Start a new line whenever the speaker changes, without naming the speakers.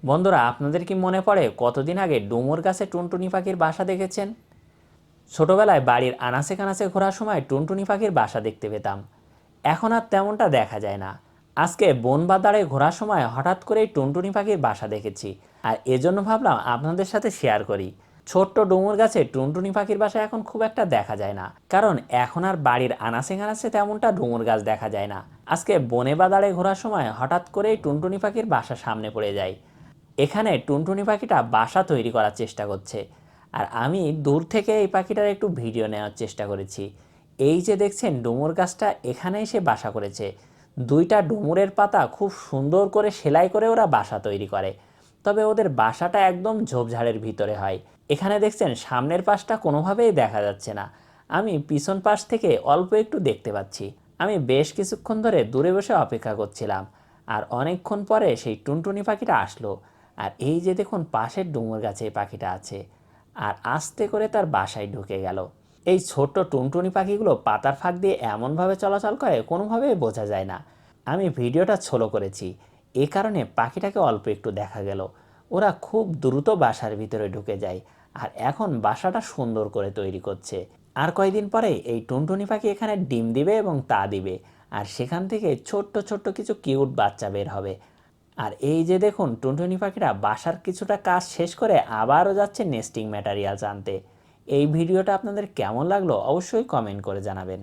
বন্ধুরা, আপনাদের কি মনে পড়ে কতদিন আগে ডুমুর গাছে টুনটুনি পাখির বাসা দেখেছেন? ছোটবেলায় বাড়ির আনাচে কানাচে ঘোরার সময় টুনটুনি পাখির বাসা দেখতে পেতাম। এখন আর তেমনটা দেখা যায় না। আজকে বন বাদারে ঘোরার সময় হঠাৎ করেই টুনটুনি পাখির বাসা দেখেছি, আর এজন্য ভাবলাম আপনাদের সাথে শেয়ার করি। ছোট্ট ডুমুর গাছে টুনটুনি পাখির বাসা এখন খুব একটা দেখা যায় না, কারণ এখন আর বাড়ির আনাচে কানাচে তেমনটা ডুমুর গাছ দেখা যায় না। আজকে বনে বাদারে ঘোরার সময় হঠাৎ করেই টুনটুনি পাখির বাসা সামনে পড়ে যায়। এখানে টুনটুনি পাখিটা বাসা তৈরি করার চেষ্টা করছে, আর আমি দূর থেকে এই পাখিটার একটু ভিডিও নেওয়ার চেষ্টা করেছি। এই যে দেখছেন ডুমুর গাছটা, এখানে এসে বাসা করেছে। দুইটা ডুমুরের পাতা খুব সুন্দর করে সেলাই করে ওরা বাসা তৈরি করে, তবে ওদের বাসাটা একদম ঝোপঝাড়ের ভিতরে হয়। এখানে দেখছেন সামনের পাশটা কোনোভাবেই দেখা যাচ্ছে না, আমি পিছন পাশ থেকে অল্প একটু দেখতে পাচ্ছি। আমি বেশ কিছুক্ষণ ধরে দূরে বসে অপেক্ষা করছিলাম, আর অনেকক্ষণ পরে সেই টুনটুনি পাখিটা আসলো। আর এই যে দেখুন পাশের ডুমুর গাছে এই পাখিটা আছে, আর আস্তে করে তার বাসায় ঢুকে গেল। এই ছোট্ট টুনটুনি পাখিগুলো পাতার ফাঁক দিয়ে এমনভাবে চলাচল করে কোনোভাবেই বোঝা যায় না। আমি ভিডিওটা ছোলো করেছি, এ কারণে পাখিটাকে অল্প একটু দেখা গেল। ওরা খুব দ্রুত বাসার ভিতরে ঢুকে যায়, আর এখন বাসাটা সুন্দর করে তৈরি করছে। আর কয়দিন পরে এই টুনটুনি পাখি এখানে ডিম দিবে এবং তা দিবে, আর সেখান থেকে ছোট্ট ছোট্ট কিছু কিউট বাচ্চা বের হবে। আর এই যে দেখুন টুনটুনি পাখিরা বাসার কিছুটা কাজ শেষ করে আবারও যাচ্ছে নেস্টিং ম্যাটেরিয়ালস আনতে। এই ভিডিওটা আপনাদের কেমন লাগলো অবশ্যই কমেন্ট করে জানাবেন।